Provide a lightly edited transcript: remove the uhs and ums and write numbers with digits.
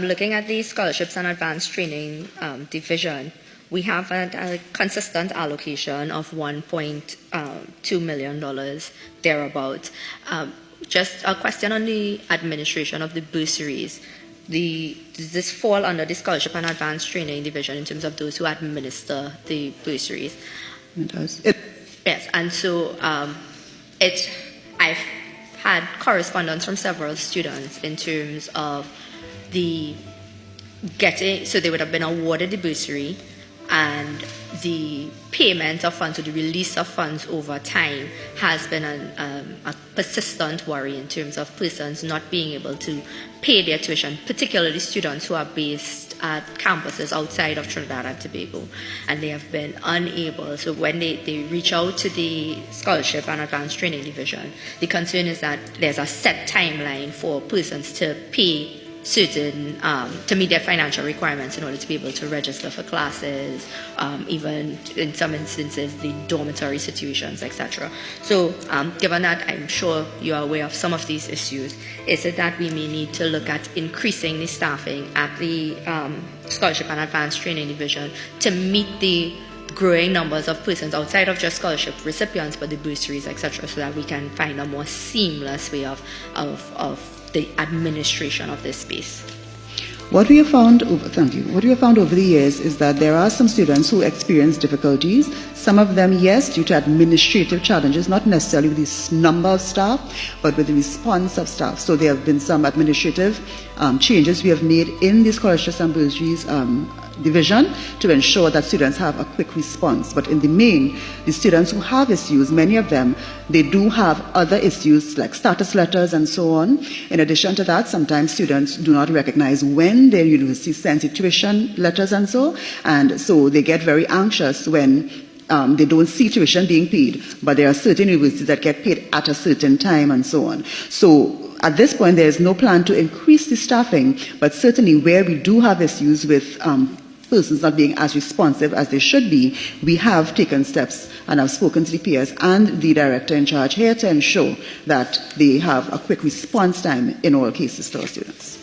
Looking at the scholarships and advanced training division, we have a consistent allocation of $1.2 million thereabouts. Just a question on the administration of the bursaries. Does this fall under the scholarship and advanced training division in terms of those who administer the bursaries? It does. Yes, and so I've had correspondence from several students in terms of so they would have been awarded the bursary, and the payment of funds or the release of funds over time has been a persistent worry in terms of persons not being able to pay their tuition, particularly students who are based at campuses outside of Trinidad and Tobago, and they have been unable. So when they reach out to the Scholarship and Advanced Training Division, the concern is that there's a set timeline for persons to pay certain, to meet their financial requirements in order to be able to register for classes, even in some instances the dormitory situations, etc. So given that I'm sure you are aware of some of these issues, is it that we may need to look at increasing the staffing at the Scholarship and Advanced Training Division to meet the growing numbers of persons outside of just scholarship recipients, but the bursaries, etc., so that we can find a more seamless way of the administration of this space? What we have found over the years is that there are some students who experience difficulties. Some of them, yes, due to administrative challenges, not necessarily with the number of staff, but with the response of staff. So there have been some administrative changes we have made in the scholarships and bursaries division to ensure that students have a quick response. But in the main, the students who have issues, many of them, they do have other issues like status letters and so on. In addition to that, sometimes students do not recognize when their university sends tuition letters and so they get very anxious when they don't see tuition being paid, but there are certain universities that get paid at a certain time and so on. So at this point, there is no plan to increase the staffing, but certainly where we do have issues with persons not being as responsive as they should be, we have taken steps and have spoken to the peers and the director in charge here to ensure that they have a quick response time in all cases to our students.